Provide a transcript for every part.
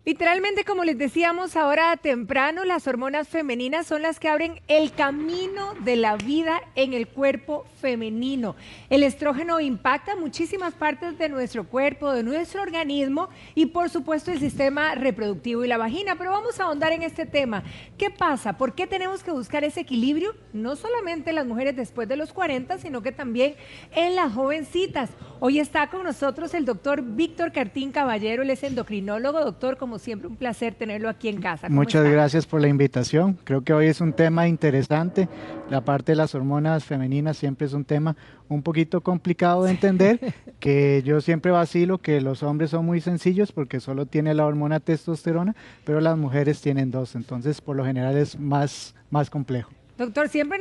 Literalmente, como les decíamos ahora temprano, las hormonas femeninas son las que abren el camino de la vida en el cuerpo femenino. El estrógeno impacta muchísimas partes de nuestro cuerpo, de nuestro organismo y por supuesto el sistema reproductivo y la vagina. Pero vamos a ahondar en este tema. ¿Qué pasa? ¿Por qué tenemos que buscar ese equilibrio? No solamente en las mujeres después de los 40, sino que también en las jovencitas. Hoy está con nosotros el doctor Víctor Cartín Caballero, él es endocrinólogo. Doctor, como siempre, un placer tenerlo aquí en casa. ¿Cómo Muchas está? gracias por la invitación. Creo que hoy es un tema interesante. La parte de las hormonas femeninas siempre es un tema un poquito complicado de entender, que yo siempre vacilo que los hombres son muy sencillos porque solo tiene la hormona testosterona, pero las mujeres tienen dos, entonces por lo general es más complejo. Doctor, siempre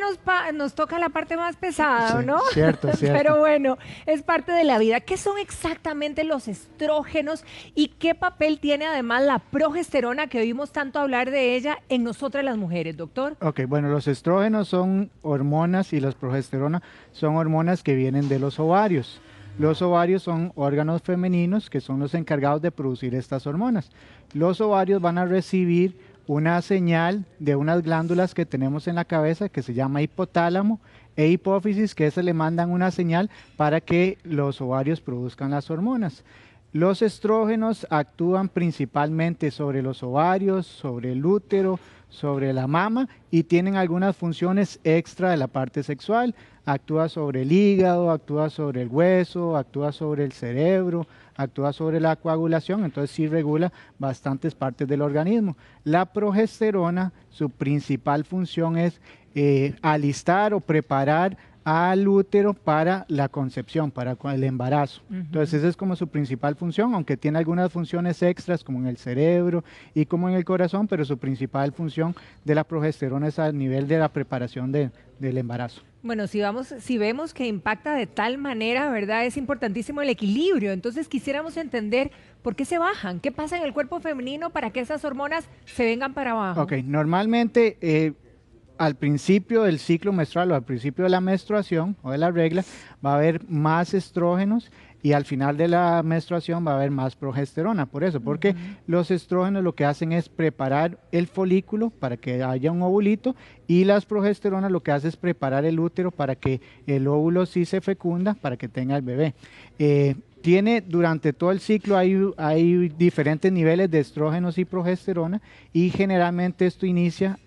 nos toca la parte más pesada, Sí, ¿no? cierto, cierto. Pero bueno, es parte de la vida. ¿Qué son exactamente los estrógenos y qué papel tiene además la progesterona, que oímos tanto hablar de ella en nosotras las mujeres, doctor? Ok, bueno, los estrógenos son hormonas y las progesterona son hormonas que vienen de los ovarios. Los ovarios son órganos femeninos que son los encargados de producir estas hormonas. Los ovarios van a recibir una señal de unas glándulas que tenemos en la cabeza que se llama hipotálamo e hipófisis, que se le mandan una señal para que los ovarios produzcan las hormonas. Los estrógenos actúan principalmente sobre los ovarios, sobre el útero, sobre la mama y tienen algunas funciones extra de la parte sexual. Actúa sobre el hígado, actúa sobre el hueso, actúa sobre el cerebro, actúa sobre la coagulación, entonces sí regula bastantes partes del organismo. La progesterona, su principal función es alistar o preparar al útero para la concepción, para el embarazo. Entonces esa es como su principal función, aunque tiene algunas funciones extras como en el cerebro y como en el corazón, pero su principal función de la progesterona es a nivel de la preparación del embarazo. Bueno, si vemos que impacta de tal manera, ¿verdad? Es importantísimo el equilibrio. Entonces quisiéramos entender por qué se bajan, qué pasa en el cuerpo femenino para que esas hormonas se vengan para abajo. Ok, normalmente al principio del ciclo menstrual o al principio de la menstruación o de la regla va a haber más estrógenos y al final de la menstruación va a haber más progesterona. Por eso, porque los estrógenos lo que hacen es preparar el folículo para que haya un ovulito y las progesteronas lo que hace es preparar el útero para que el óvulo sí se fecunda para que tenga el bebé. Durante todo el ciclo hay diferentes niveles de estrógenos y progesterona y generalmente esto inicia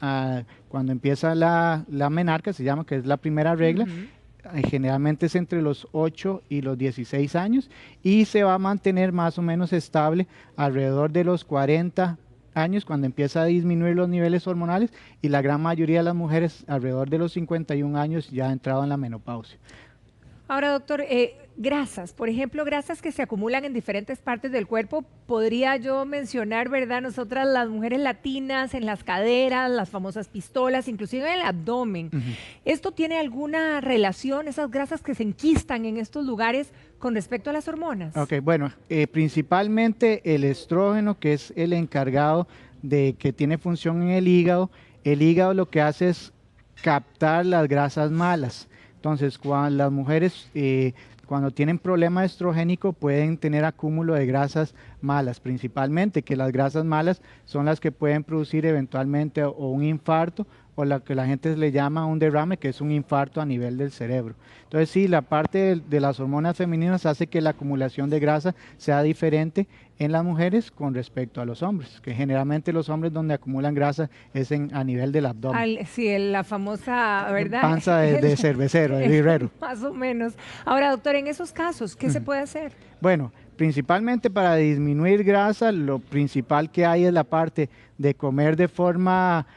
cuando empieza la menarca, se llama, que es la primera regla. Generalmente es entre los 8 y los 16 años y se va a mantener más o menos estable alrededor de los 40 años cuando empieza a disminuir los niveles hormonales y la gran mayoría de las mujeres alrededor de los 51 años ya ha entrado en la menopausia. Ahora, doctor, grasas, por ejemplo, grasas que se acumulan en diferentes partes del cuerpo, podría yo mencionar, ¿verdad? Nosotras las mujeres latinas, en las caderas, las famosas pistolas, inclusive en el abdomen. ¿Esto tiene alguna relación, esas grasas que se enquistan en estos lugares, con respecto a las hormonas? Ok, bueno, principalmente el estrógeno, que es el encargado de que tiene función en el hígado lo que hace es captar las grasas malas. Entonces, cuando las mujeres cuando tienen problema estrogénico pueden tener acúmulo de grasas malas, principalmente, que las grasas malas son las que pueden producir eventualmente o un infarto o lo que la gente le llama un derrame, que es un infarto a nivel del cerebro. Entonces sí, la parte de las hormonas femeninas hace que la acumulación de grasa sea diferente en las mujeres con respecto a los hombres, que generalmente los hombres donde acumulan grasa es a nivel del abdomen. Sí, la famosa, ¿verdad? Panza de cervecero, de birrero. Más o menos. Ahora, doctor, en esos casos, ¿qué se puede hacer? Bueno, principalmente para disminuir grasa, lo principal que hay es la parte de comer de forma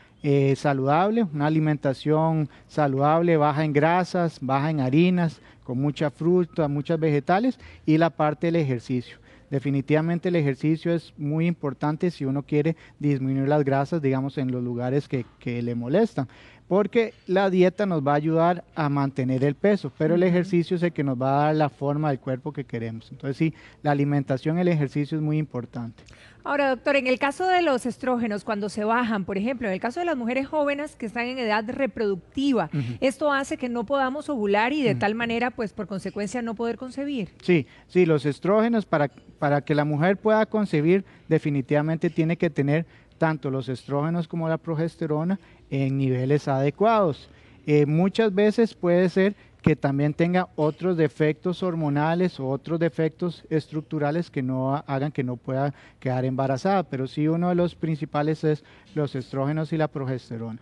saludable, una alimentación saludable, baja en grasas, baja en harinas, con mucha fruta, muchos vegetales y la parte del ejercicio. Definitivamente el ejercicio es muy importante si uno quiere disminuir las grasas, digamos, en los lugares que le molestan. porque la dieta nos va a ayudar a mantener el peso, pero el ejercicio es el que nos va a dar la forma del cuerpo que queremos. Entonces sí, la alimentación y el ejercicio es muy importante. Ahora, doctor, en el caso de los estrógenos, cuando se bajan, por ejemplo, en el caso de las mujeres jóvenes que están en edad reproductiva, esto hace que no podamos ovular y de tal manera, pues por consecuencia, no poder concebir. Sí, sí, los estrógenos para que la mujer pueda concebir definitivamente tiene que tener tanto los estrógenos como la progesterona en niveles adecuados. Muchas veces puede ser que también tenga otros defectos hormonales o otros defectos estructurales que no hagan que no pueda quedar embarazada, pero sí uno de los principales es los estrógenos y la progesterona.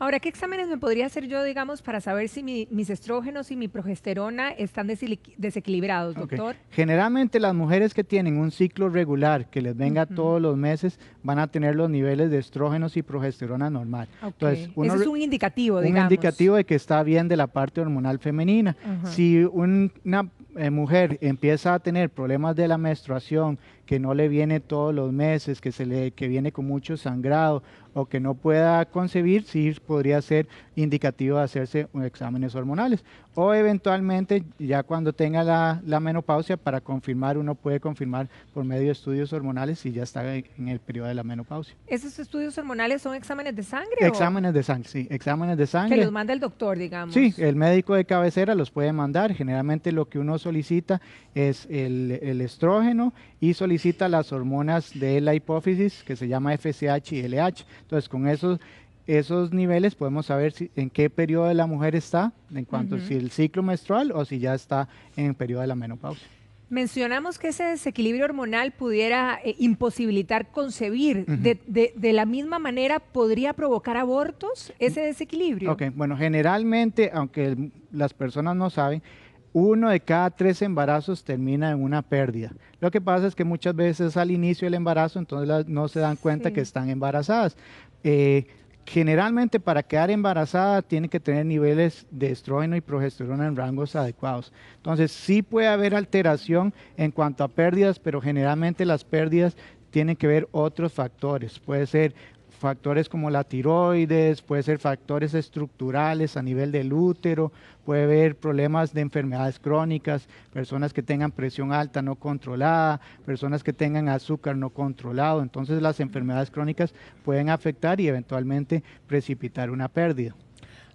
Ahora, ¿qué exámenes me podría hacer yo, digamos, para saber si mis estrógenos y mi progesterona están desequilibrados, doctor? Okay. Generalmente las mujeres que tienen un ciclo regular, que les venga todos los meses, van a tener los niveles de estrógenos y progesterona normal. Okay. Entonces, ese es un indicativo, digamos. Un indicativo de que está bien de la parte hormonal femenina. Si una mujer empieza a tener problemas de la menstruación, que no le viene todos los meses, que viene con mucho sangrado o que no pueda concebir, sí podría ser indicativo de hacerse exámenes hormonales. O eventualmente, ya cuando tenga la menopausia, para confirmar, uno puede confirmar por medio de estudios hormonales si ya está en el periodo de la menopausia. ¿Esos estudios hormonales son exámenes de sangre? Exámenes de sangre, sí, exámenes de sangre. Que los manda el doctor, digamos. Sí, el médico de cabecera los puede mandar. Generalmente lo que uno solicita es el estrógeno y solicita las hormonas de la hipófisis, que se llama FSH y LH. Entonces, con esos niveles podemos saber en qué periodo de la mujer está, en cuanto si el ciclo menstrual o si ya está en el periodo de la menopausia. Mencionamos que ese desequilibrio hormonal pudiera imposibilitar concebir. De la misma manera, ¿podría provocar abortos ese desequilibrio? Ok, bueno, generalmente, aunque las personas no saben, 1 de cada 3 embarazos termina en una pérdida. Lo que pasa es que muchas veces al inicio del embarazo, entonces no se dan cuenta que están embarazadas. Generalmente para quedar embarazada tiene que tener niveles de estrógeno y progesterona en rangos adecuados. Entonces sí puede haber alteración en cuanto a pérdidas, pero generalmente las pérdidas tienen que ver otros factores. Puede ser factores como la tiroides, puede ser factores estructurales a nivel del útero, puede haber problemas de enfermedades crónicas, personas que tengan presión alta no controlada, personas que tengan azúcar no controlado. Entonces las enfermedades crónicas pueden afectar y eventualmente precipitar una pérdida.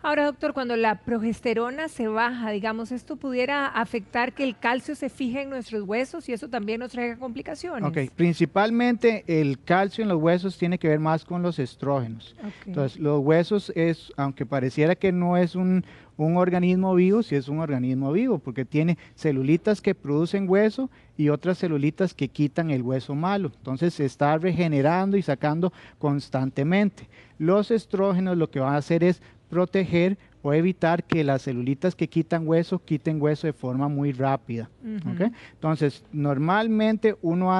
Ahora, doctor, cuando la progesterona se baja, digamos, ¿esto pudiera afectar que el calcio se fije en nuestros huesos y eso también nos traiga complicaciones? Ok, principalmente el calcio en los huesos tiene que ver más con los estrógenos. Entonces, los huesos aunque pareciera que no es un organismo vivo, sí es un organismo vivo, porque tiene celulitas que producen hueso y otras celulitas que quitan el hueso malo. Entonces se está regenerando y sacando constantemente. Los estrógenos lo que van a hacer es proteger o evitar que las celulitas que quiten hueso de forma muy rápida. ¿Okay? Entonces, normalmente uno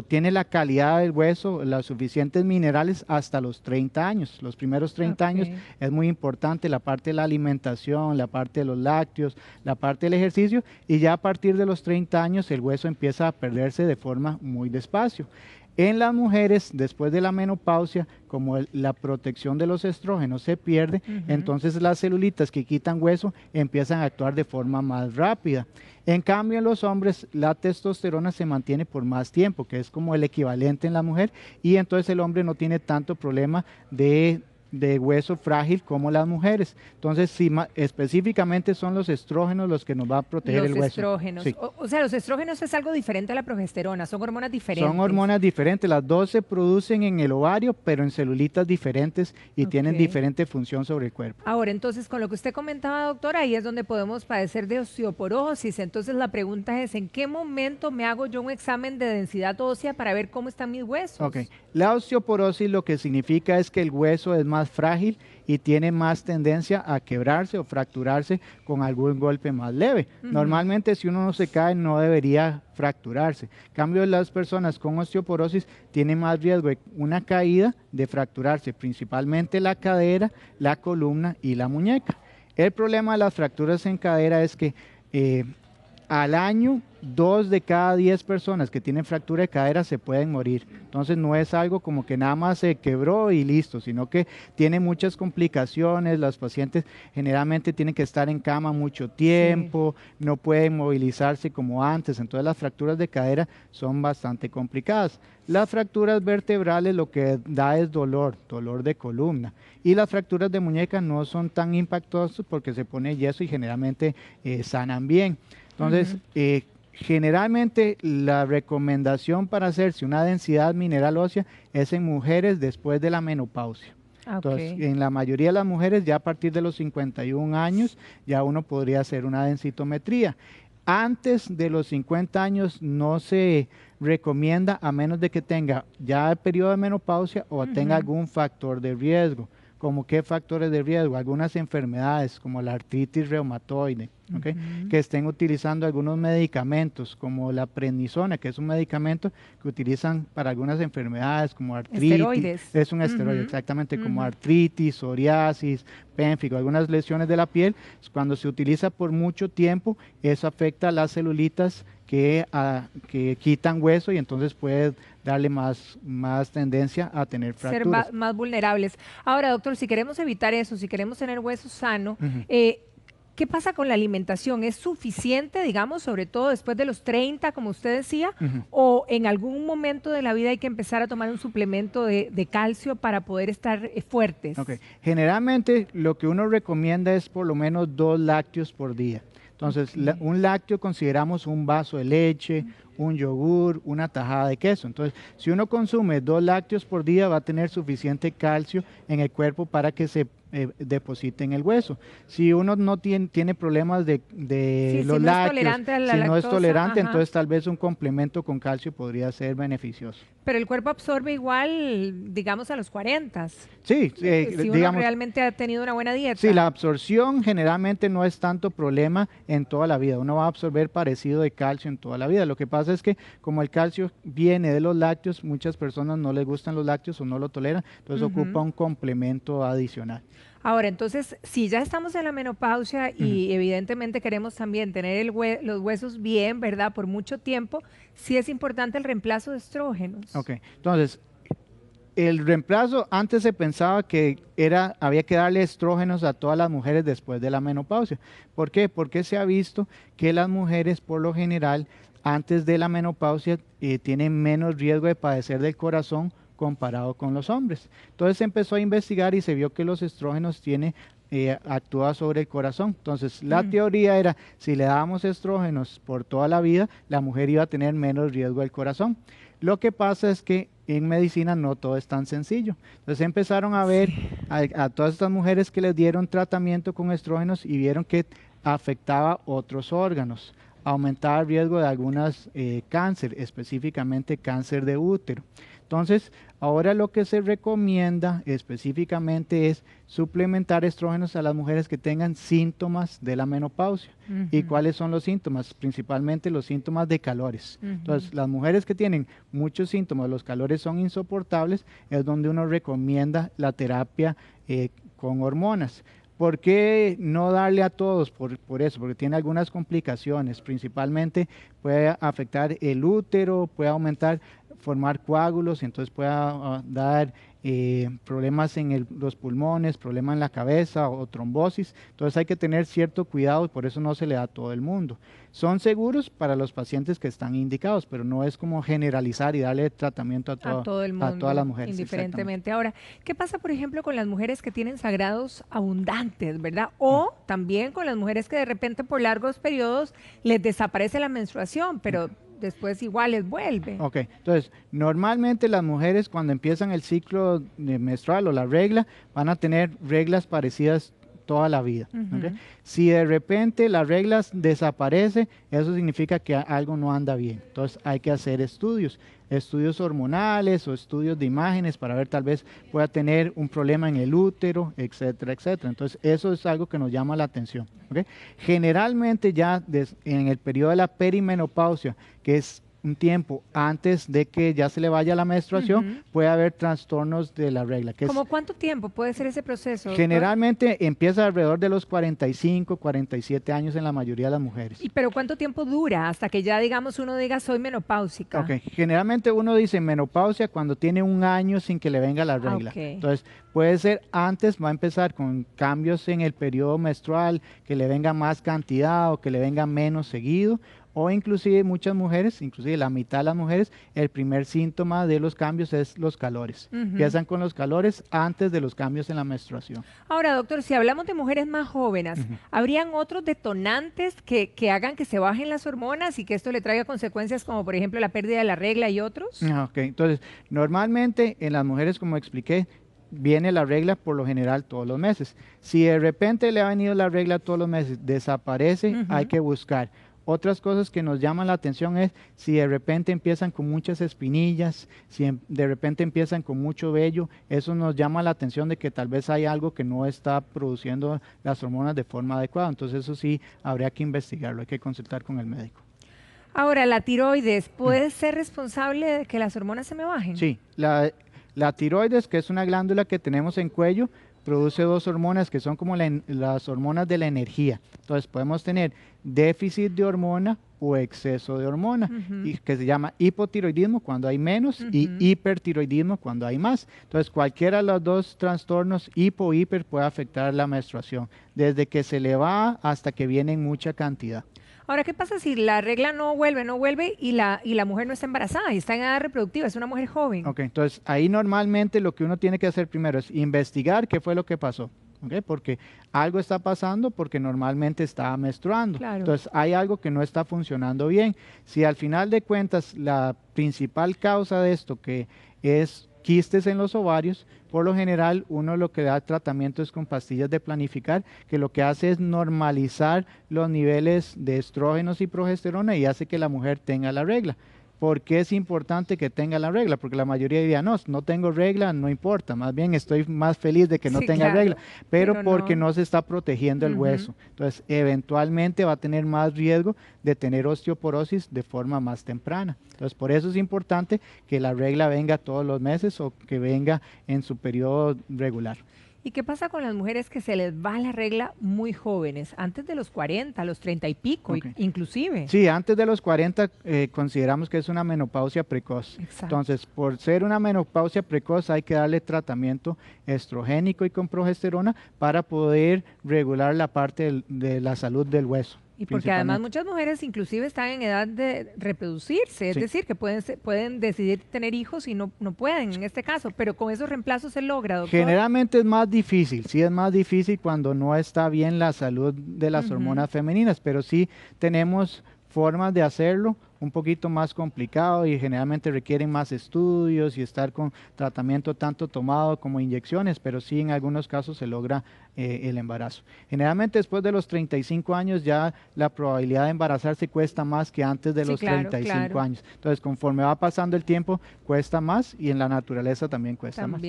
tiene la calidad del hueso, los suficientes minerales hasta los 30 años. Los primeros 30 años es muy importante la parte de la alimentación, la parte de los lácteos, la parte del ejercicio, y ya a partir de los 30 años el hueso empieza a perderse de forma muy despacio. En las mujeres, después de la menopausia, como la protección de los estrógenos se pierde, entonces las celulitas que quitan hueso empiezan a actuar de forma más rápida. En cambio, en los hombres, la testosterona se mantiene por más tiempo, que es como el equivalente en la mujer, y entonces el hombre no tiene tanto problema de hueso frágil como las mujeres. Entonces, sí, específicamente son los estrógenos los que nos va a proteger el hueso. Los estrógenos. Sí. O sea, los estrógenos es algo diferente a la progesterona, son hormonas diferentes. Son hormonas diferentes, las dos se producen en el ovario, pero en celulitas diferentes y tienen diferente función sobre el cuerpo. Ahora, entonces, con lo que usted comentaba, doctora, ahí es donde podemos padecer de osteoporosis. Entonces, la pregunta es, ¿en qué momento me hago yo un examen de densidad ósea para ver cómo están mis huesos? Ok, la osteoporosis lo que significa es que el hueso es más frágil y tiene más tendencia a quebrarse o fracturarse con algún golpe más leve. Normalmente si uno no se cae no debería fracturarse. En cambio, las personas con osteoporosis tienen más riesgo de una caída de fracturarse, principalmente la cadera, la columna y la muñeca. El problema de las fracturas en cadera es que al año 2 de cada 10 personas que tienen fractura de cadera se pueden morir. Entonces no es algo como que nada más se quebró y listo, sino que tiene muchas complicaciones. Los pacientes generalmente tienen que estar en cama mucho tiempo, no pueden movilizarse como antes. Entonces las fracturas de cadera son bastante complicadas. Las fracturas vertebrales lo que da es dolor de columna. Y las fracturas de muñeca no son tan impactosas porque se pone yeso y generalmente sanan bien. Entonces, generalmente la recomendación para hacerse una densidad mineral ósea es en mujeres después de la menopausia. Entonces, en la mayoría de las mujeres ya a partir de los 51 años ya uno podría hacer una densitometría. Antes de los 50 años no se recomienda a menos de que tenga ya el periodo de menopausia o tenga algún factor de riesgo. ¿Como qué factores de riesgo? Algunas enfermedades como la artritis reumatoide, que estén utilizando algunos medicamentos como la prednisona, que es un medicamento que utilizan para algunas enfermedades como artritis. Esteroides. Es un esteroide, exactamente, como artritis, psoriasis, pénfigo, algunas lesiones de la piel. Cuando se utiliza por mucho tiempo, eso afecta a las celulitas que quitan hueso y entonces puede darle más tendencia a tener fracturas. Ser más vulnerables. Ahora, doctor, si queremos evitar eso, si queremos tener hueso sano, ¿qué pasa con la alimentación? ¿Es suficiente, digamos, sobre todo después de los 30, como usted decía, o en algún momento de la vida hay que empezar a tomar un suplemento de calcio para poder estar fuertes? Generalmente lo que uno recomienda es por lo menos 2 lácteos por día. Entonces, un lácteo consideramos un vaso de leche, un yogur, una tajada de queso. Entonces, si uno consume 2 lácteos por día, va a tener suficiente calcio en el cuerpo para que se deposite en el hueso. Si uno no tiene problemas de los lácteos, si no es tolerante, entonces tal vez un complemento con calcio podría ser beneficioso. Pero el cuerpo absorbe igual, digamos, a los 40. Sí, si uno realmente ha tenido una buena dieta. Sí, la absorción generalmente no es tanto problema en toda la vida. Uno va a absorber parecido de calcio en toda la vida. Lo que pasa es que como el calcio viene de los lácteos, muchas personas no les gustan los lácteos o no lo toleran, entonces ocupa un complemento adicional. Ahora, entonces, si ya estamos en la menopausia y evidentemente queremos también tener los huesos bien, ¿verdad? Por mucho tiempo, sí es importante el reemplazo de estrógenos. Entonces, el reemplazo, antes se pensaba que había que darle estrógenos a todas las mujeres después de la menopausia. ¿Por qué? Porque se ha visto que las mujeres, por lo general, antes de la menopausia, tienen menos riesgo de padecer del corazón comparado con los hombres. Entonces se empezó a investigar y se vio que los estrógenos actúa sobre el corazón. Entonces la teoría era, si le dábamos estrógenos por toda la vida, la mujer iba a tener menos riesgo del corazón. Lo que pasa es que en medicina no todo es tan sencillo. Entonces empezaron a ver a todas estas mujeres que les dieron tratamiento con estrógenos y vieron que afectaba otros órganos, aumentaba el riesgo de algunas cáncer, específicamente cáncer de útero. Entonces, ahora lo que se recomienda específicamente es suplementar estrógenos a las mujeres que tengan síntomas de la menopausia. ¿Y cuáles son los síntomas? Principalmente los síntomas de calores. Entonces, las mujeres que tienen muchos síntomas, los calores son insoportables, es donde uno recomienda la terapia con hormonas. ¿Por qué no darle a todos? Por eso, porque tiene algunas complicaciones. Principalmente puede afectar el útero, puede formar coágulos, y entonces puede dar problemas en los pulmones, problemas en la cabeza o trombosis. Entonces hay que tener cierto cuidado y por eso no se le da a todo el mundo. Son seguros para los pacientes que están indicados, pero no es como generalizar y darle tratamiento a todo el mundo, a todas las mujeres. Indiferentemente. Ahora, ¿qué pasa, por ejemplo, con las mujeres que tienen sangrados abundantes, verdad? O también con las mujeres que de repente por largos periodos les desaparece la menstruación, pero después igual les vuelve. Entonces, normalmente las mujeres cuando empiezan el ciclo menstrual o la regla, van a tener reglas parecidas toda la vida. Si de repente las reglas desaparece, eso significa que algo no anda bien. Entonces hay que hacer estudios hormonales o estudios de imágenes para ver tal vez pueda tener un problema en el útero, etcétera, etcétera. Entonces eso es algo que nos llama la atención. Generalmente ya en el periodo de la perimenopausia, que es un tiempo antes de que ya se le vaya la menstruación, puede haber trastornos de la regla. ¿Cómo cuánto tiempo puede ser ese proceso, doctor? Generalmente empieza alrededor de los 45, 47 años en la mayoría de las mujeres. ¿Pero cuánto tiempo dura hasta que ya, digamos, uno diga soy menopáusica? Ok, generalmente uno dice menopausia cuando tiene un año sin que le venga la regla. Entonces, puede ser antes, va a empezar con cambios en el periodo menstrual, que le venga más cantidad o que le venga menos seguido, o inclusive muchas mujeres, inclusive la mitad de las mujeres, el primer síntoma de los cambios es los calores. Empiezan con los calores antes de los cambios en la menstruación. Ahora, doctor, si hablamos de mujeres más jóvenes, ¿habrían otros detonantes que hagan que se bajen las hormonas y que esto le traiga consecuencias como, por ejemplo, la pérdida de la regla y otros? Ok, entonces, normalmente en las mujeres, como expliqué, viene la regla por lo general todos los meses. Si de repente le ha venido la regla todos los meses, desaparece, hay que buscar. Otras cosas que nos llaman la atención es si de repente empiezan con muchas espinillas, si de repente empiezan con mucho vello, eso nos llama la atención de que tal vez hay algo que no está produciendo las hormonas de forma adecuada. Entonces eso sí habría que investigarlo, hay que consultar con el médico. Ahora, ¿la tiroides puede ser responsable de que las hormonas se me bajen? Sí, la tiroides, que es una glándula que tenemos en cuello, produce dos hormonas que son como las hormonas de la energía. Entonces podemos tener déficit de hormona o exceso de hormona, y que se llama hipotiroidismo cuando hay menos y hipertiroidismo cuando hay más. Entonces cualquiera de los dos trastornos, hipo o hiper, puede afectar la menstruación, desde que se le va hasta que viene en mucha cantidad. Ahora, ¿qué pasa si la regla no vuelve y la mujer no está embarazada y está en edad reproductiva, es una mujer joven? Ok, entonces ahí normalmente lo que uno tiene que hacer primero es investigar qué fue lo que pasó. Okay, porque algo está pasando porque normalmente está menstruando. Claro. Entonces hay algo que no está funcionando bien. Si al final de cuentas la principal causa de esto, que es quistes en los ovarios, por lo general uno lo que da tratamiento es con pastillas de planificar, que lo que hace es normalizar los niveles de estrógenos y progesterona y hace que la mujer tenga la regla. ¿Por qué es importante que tenga la regla? Porque la mayoría diría, no tengo regla, no importa, más bien estoy más feliz de que no tenga regla, pero porque no se está protegiendo el hueso. Entonces, eventualmente va a tener más riesgo de tener osteoporosis de forma más temprana. Entonces, por eso es importante que la regla venga todos los meses o que venga en su periodo regular. ¿Y qué pasa con las mujeres que se les va la regla muy jóvenes, antes de los 40, los 30 y pico, inclusive? Sí, antes de los 40 consideramos que es una menopausia precoz. Exacto. Entonces, por ser una menopausia precoz hay que darle tratamiento estrogénico y con progesterona para poder regular la parte de la salud del hueso. Y porque además muchas mujeres inclusive están en edad de reproducirse, es decir, que pueden decidir tener hijos y no pueden en este caso, pero con esos reemplazos se logra, doctor. Generalmente es más difícil, sí es más difícil cuando no está bien la salud de las hormonas femeninas, pero sí tenemos formas de hacerlo un poquito más complicado y generalmente requieren más estudios y estar con tratamiento tanto tomado como inyecciones, pero sí en algunos casos se logra el embarazo. Generalmente después de los 35 años ya la probabilidad de embarazarse cuesta más que antes de los 35 años. Entonces conforme va pasando el tiempo cuesta más y en la naturaleza también cuesta más.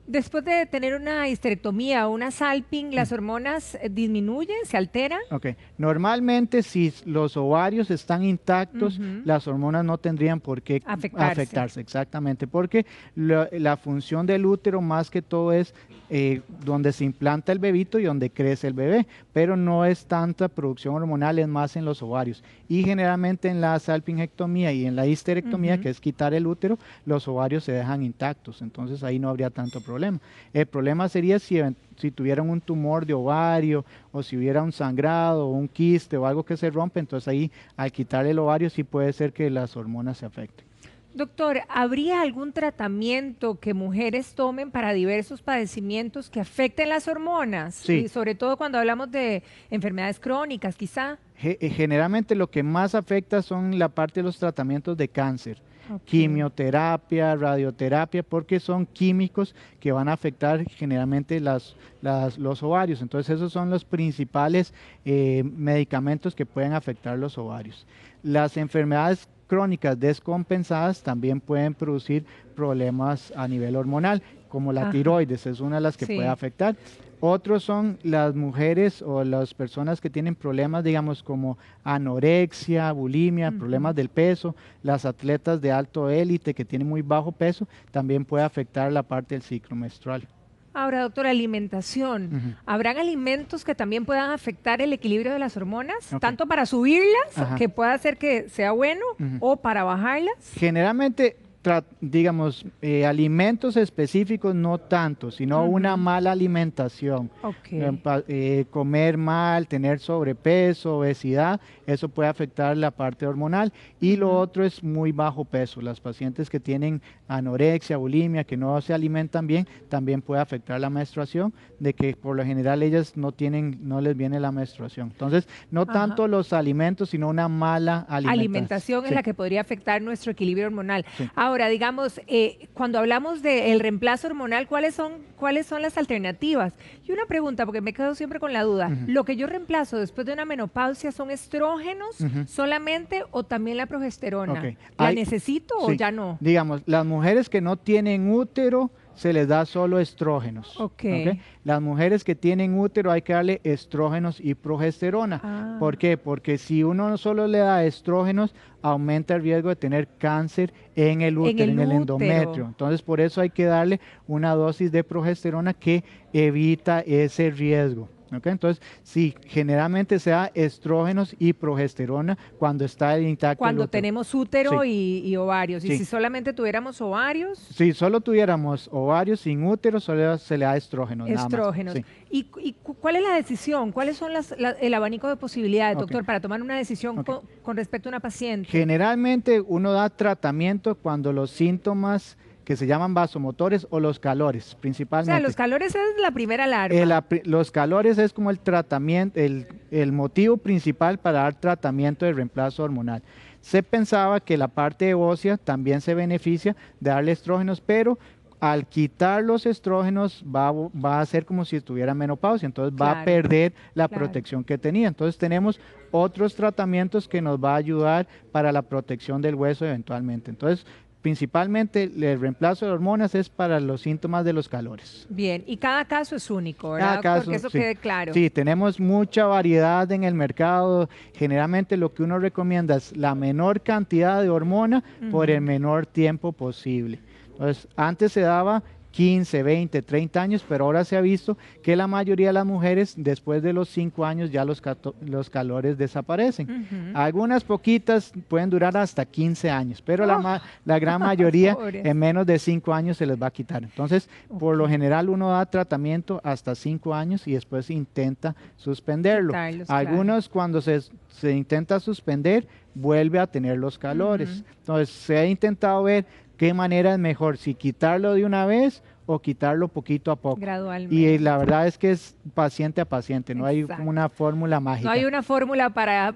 Después de tener una histerectomía o una salping, ¿las hormonas disminuyen, se alteran? Ok, normalmente si los ovarios están intactos, las hormonas no tendrían por qué afectarse, exactamente, porque la función del útero más que todo es donde se implanta el bebito y donde crece el bebé, pero no es tanta producción hormonal, es más en los ovarios. Y generalmente en la salpingectomía y en la histerectomía, que es quitar el útero, los ovarios se dejan intactos, entonces ahí no habría tanto problema. El problema sería si tuvieran un tumor de ovario o si hubiera un sangrado o un quiste o algo que se rompe, entonces ahí al quitar el ovario sí puede ser que las hormonas se afecten. Doctor, ¿habría algún tratamiento que mujeres tomen para diversos padecimientos que afecten las hormonas? Sí. Y sobre todo cuando hablamos de enfermedades crónicas, quizá. Generalmente lo que más afecta son la parte de los tratamientos de cáncer. Quimioterapia, radioterapia, porque son químicos que van a afectar generalmente los ovarios. Entonces esos son los principales medicamentos que pueden afectar los ovarios. Las enfermedades crónicas descompensadas también pueden producir problemas a nivel hormonal, como la Ajá. tiroides, es una de las que Sí. puede afectar. Otros son las mujeres o las personas que tienen problemas, digamos, como anorexia, bulimia, problemas del peso, las atletas de alto élite que tienen muy bajo peso, también puede afectar la parte del ciclo menstrual. Ahora, doctora, alimentación. Ujú. ¿Habrán alimentos que también puedan afectar el equilibrio de las hormonas? Ok. Tanto para subirlas, Ajá. que pueda hacer que sea bueno, Ujú. o para bajarlas. Generalmente, digamos, alimentos específicos no tanto, sino una Ujú. mala alimentación. Ok. Comer mal, tener sobrepeso, obesidad, eso puede afectar la parte hormonal. Y lo Ujú. otro es muy bajo peso. Las pacientes que tienen anorexia, bulimia, que no se alimentan bien, también puede afectar la menstruación, de que por lo general ellas no les viene la menstruación. Entonces, no Ajá. tanto los alimentos, sino una mala Alimentación es Sí, la que podría afectar nuestro equilibrio hormonal. sí. Ahora, digamos, cuando hablamos del reemplazo hormonal, ¿cuáles son las alternativas? Y una pregunta, porque me quedo siempre con la duda. Ujú. ¿Lo que yo reemplazo después de una menopausia son estrógenos Ujú. solamente o también la progesterona? Ok. ¿La Hay- necesito o sí. ya no? Digamos, las mujeres que no tienen útero se les da solo estrógenos. Ok. ¿Ok? Las mujeres que tienen útero hay que darle estrógenos y progesterona. Ah. ¿Por qué? Porque si uno solo le da estrógenos, aumenta el riesgo de tener cáncer en el útero, en el endometrio. útero. Entonces, por eso hay que darle una dosis de progesterona que evita ese riesgo. ¿Ok? Entonces, sí, generalmente se da estrógenos y progesterona cuando está intacto el Cuando útero. tenemos útero Sí. y ovarios. Y Sí. si solamente tuviéramos ovarios, Si solo tuviéramos ovarios sin útero, solo se le da estrógenos, nada más. estrógenos. Sí. ¿Cuál es la decisión? ¿Cuáles son el abanico de posibilidades, Ok. doctor, para tomar una decisión Ok. con respecto a una paciente? Generalmente uno da tratamiento cuando los síntomas que se llaman vasomotores o los calores, O sea, principalmente. los calores es la primera alarma. Los calores es como el tratamiento, el motivo principal para dar tratamiento de reemplazo hormonal. Se pensaba que la parte ósea también se beneficia de darle estrógenos, pero al quitar los estrógenos va a ser como si estuviera en menopausia, entonces va a Claro, perder la claro. protección que tenía. Entonces tenemos otros tratamientos que nos va a ayudar para la protección del hueso eventualmente. Entonces, principalmente el reemplazo de hormonas es para los síntomas de los calores. Bien, y cada caso es único, ¿verdad, Cada doctor? caso, Que eso sí. quede claro. Sí, tenemos mucha variedad en el mercado. Generalmente lo que uno recomienda es la menor cantidad de hormona por el Ujú. menor tiempo posible. Entonces, antes se daba 15, 20, 30 años, pero ahora se ha visto que la mayoría de las mujeres, después de los 5 años, ya los calores desaparecen. Ujú. Algunas poquitas pueden durar hasta 15 años, pero Oh. la gran mayoría Pobres. en menos de 5 años se les va a quitar. Entonces, por lo Ok. general uno da tratamiento hasta 5 años y después intenta suspenderlo. Quitarlos, claro. Algunos cuando se intenta suspender, vuelve a tener los calores. Ujú. Entonces, se ha intentado ver qué manera es mejor, si quitarlo de una vez o quitarlo poquito a poco. Gradualmente. Y la verdad es que es paciente a paciente, no hay Exacto. como una fórmula mágica. No hay una fórmula para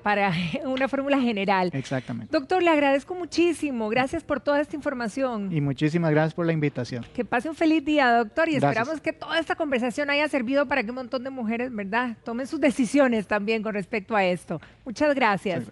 una fórmula general. Exactamente. Doctor, le agradezco muchísimo. Gracias por toda esta información. Y muchísimas gracias por la invitación. Que pase un feliz día, doctor, y Gracias. esperamos que toda esta conversación haya servido para que un montón de mujeres, ¿verdad?, tomen sus decisiones también con respecto a esto. Muchas gracias. Sí.